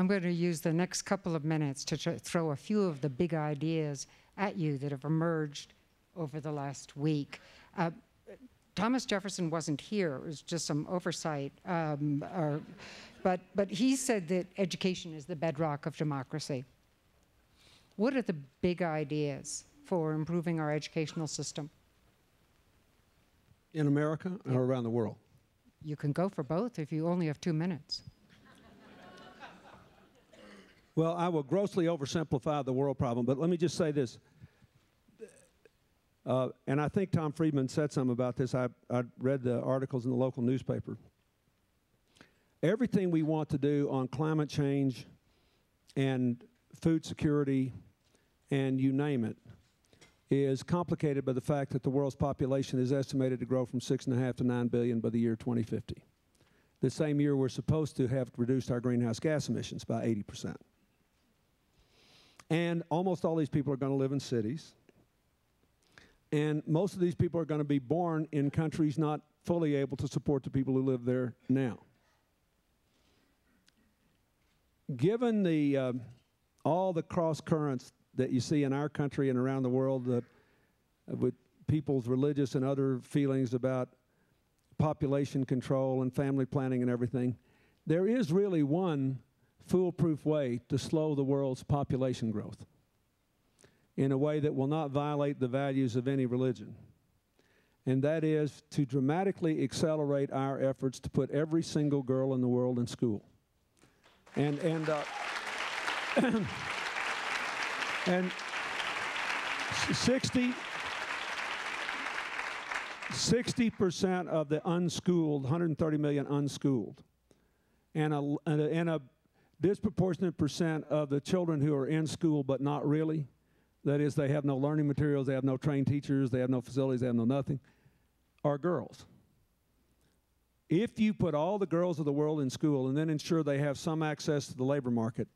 I'm going to use the next couple of minutes to throw a few of the big ideas at you that have emerged over the last week. Thomas Jefferson wasn't here. It was just some oversight. But he said that education is the bedrock of democracy. What are the big ideas for improving our educational system? In America or around the world? You can go for both if you only have 2 minutes. Well, I will grossly oversimplify the world problem, but let me just say this. And I think Tom Friedman said something about this. I read the articles in the local newspaper. Everything we want to do on climate change and food security and you name it is complicated by the fact that the world's population is estimated to grow from 6.5 to 9 billion by the year 2050. The same year we're supposed to have reduced our greenhouse gas emissions by 80%. And almost all these people are going to live in cities. And most of these people are going to be born in countries not fully able to support the people who live there now. Given the, all the cross currents that you see in our country and around the world with people's religious and other feelings about population control and family planning and everything, there is really one foolproof way to slow the world's population growth in a way that will not violate the values of any religion. And that is to dramatically accelerate our efforts to put every single girl in the world in school. And 60% of the unschooled, 130 million unschooled, and a disproportionate percent of the children who are in school but not really, that is, they have no learning materials, they have no trained teachers, they have no facilities, they have no nothing, are girls. If you put all the girls of the world in school and then ensure they have some access to the labor market,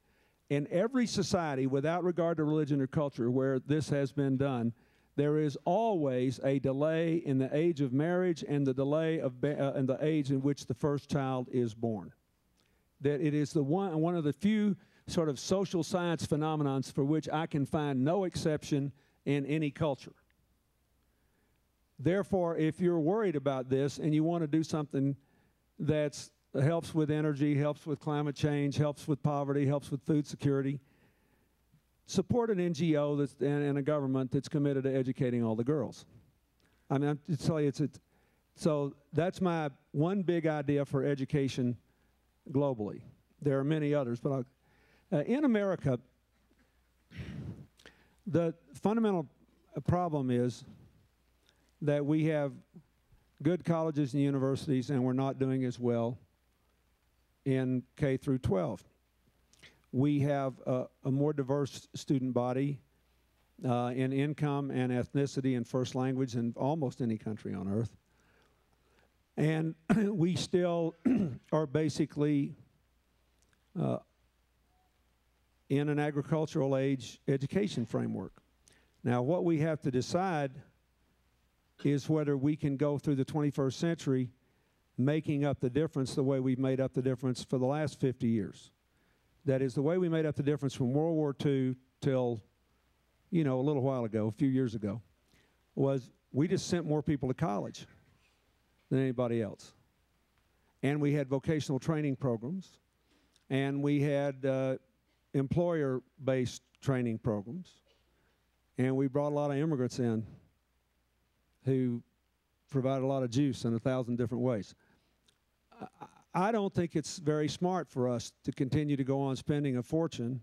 in every society, without regard to religion or culture, where this has been done, there is always a delay in the age of marriage and the delay of in the age in which the first child is born. That it is the one of the few sort of social science phenomenons for which I can find no exception in any culture. Therefore, if you're worried about this and you want to do something that helps with energy, helps with climate change, helps with poverty, helps with food security, support an NGO that's, and a government that's committed to educating all the girls. I mean, I tell you, so that's my one big idea for education globally. There are many others, but in America, the fundamental problem is that we have good colleges and universities, and we're not doing as well in K through 12. We have a more diverse student body in income and ethnicity and first language than almost any country on earth. And we still are basically in an agricultural age education framework. Now, what we have to decide is whether we can go through the 21st century making up the difference the way we've made up the difference for the last 50 years. That is, the way we made up the difference from World War II till, you know, a little while ago, a few years ago, was we just sent more people to college than anybody else. And we had vocational training programs, and we had employer-based training programs, and we brought a lot of immigrants in who provide a lot of juice in 1,000 different ways. I don't think it's very smart for us to continue to go on spending a fortune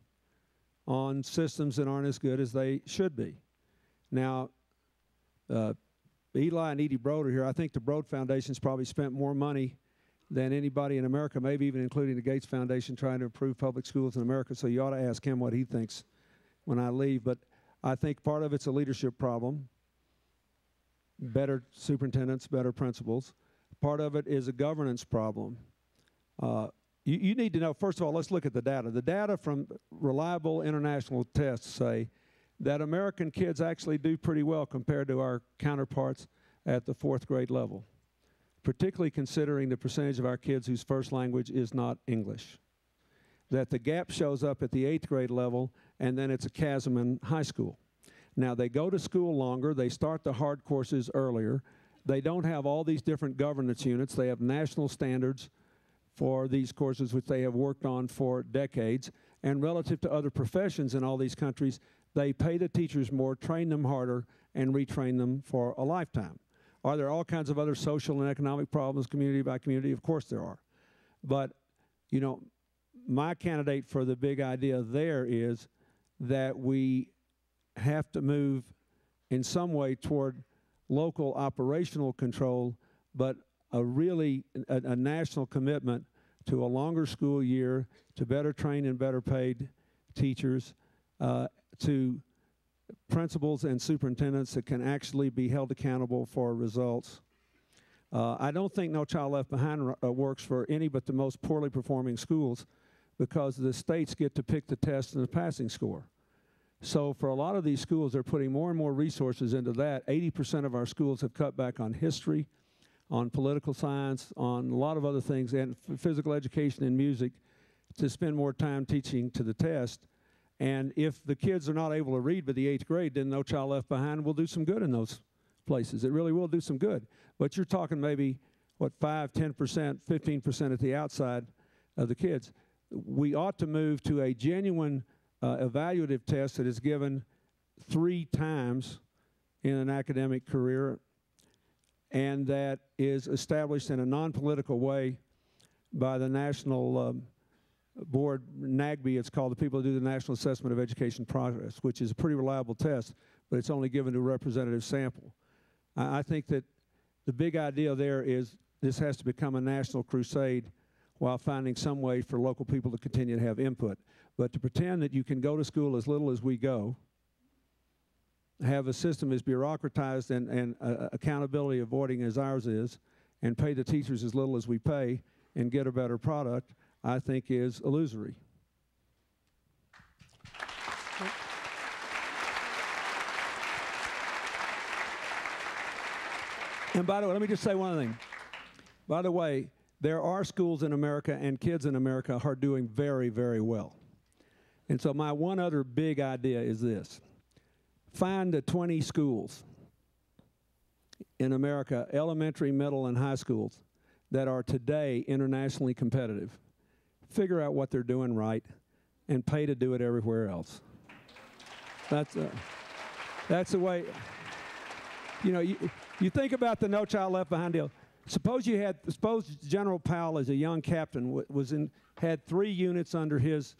on systems that aren't as good as they should be. Now, Eli and Edie Broad are here. I think the Broad Foundation's probably spent more money than anybody in America, maybe even including the Gates Foundation, trying to improve public schools in America, so you ought to ask him what he thinks when I leave. But I think part of it's a leadership problem. Better superintendents, better principals. Part of it is a governance problem. You need to know, first of all, let's look at the data. The data from reliable international tests say that American kids actually do pretty well compared to our counterparts at the 4th grade level, particularly considering the percentage of our kids whose first language is not English. that the gap shows up at the 8th grade level, and then it's a chasm in high school. Now, they go to school longer. They start the hard courses earlier. They don't have all these different governance units. They have national standards for these courses, which they have worked on for decades. And relative to other professions in all these countries, they pay the teachers more, train them harder, and retrain them for a lifetime. Are there all kinds of other social and economic problems, community by community? Of course there are. But, you know, my candidate for the big idea there is that we have to move in some way toward local operational control, but a national commitment to a longer school year, to better trained and better paid teachers, to principals and superintendents that can actually be held accountable for results. I don't think No Child Left Behind works for any but the most poorly performing schools, because the states get to pick the test and the passing score. So for a lot of these schools, they're putting more and more resources into that. 80% of our schools have cut back on history, on political science, on a lot of other things, and physical education and music, to spend more time teaching to the test. And if the kids are not able to read by the 8th grade, then No Child Left Behind will do some good in those places. It really will do some good. But you're talking maybe, what, 5, 10%, 15% at the outside of the kids. We ought to move to a genuine evaluative test that is given 3 times in an academic career, and that is established in a non-political way by the national board, NAGB it's called, the people who do the National Assessment of Education Progress, which is a pretty reliable test, but it's only given to a representative sample. I think that the big idea there is this has to become a national crusade while finding some way for local people to continue to have input. But to pretend that you can go to school as little as we go, have a system as bureaucratized and accountability avoiding as ours is, and pay the teachers as little as we pay and get a better product, I think is illusory. And by the way, let me just say one thing. By the way, there are schools in America and kids in America are doing very, very well. And so my one other big idea is this. Find the 20 schools in America, elementary, middle, and high schools, that are today internationally competitive. Figure out what they're doing right and pay to do it everywhere else. That's the way, you know, you think about the No Child Left Behind deal. Suppose General Powell, as a young captain, had 3 units under his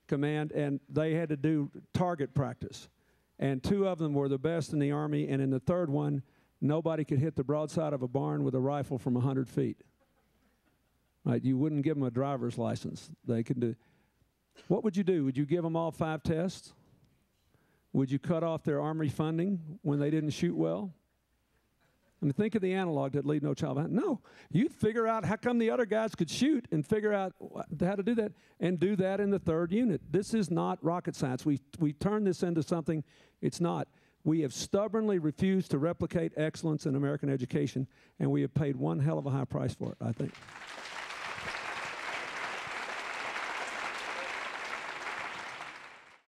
command, and they had to do target practice. And 2 of them were the best in the Army, and in the 3rd one, nobody could hit the broadside of a barn with a rifle from 100 feet. Right? You wouldn't give them a driver's license. They could do. What would you do? Would you give them all 5 tests? Would you cut off their Army funding when they didn't shoot well? I mean, think of the analog that lead No Child Behind. No, you'd figure out how come the other guys could shoot and figure out how to do that, and do that in the 3rd unit. This is not rocket science. We turn this into something it's not. We have stubbornly refused to replicate excellence in American education, and we have paid one hell of a high price for it, I think.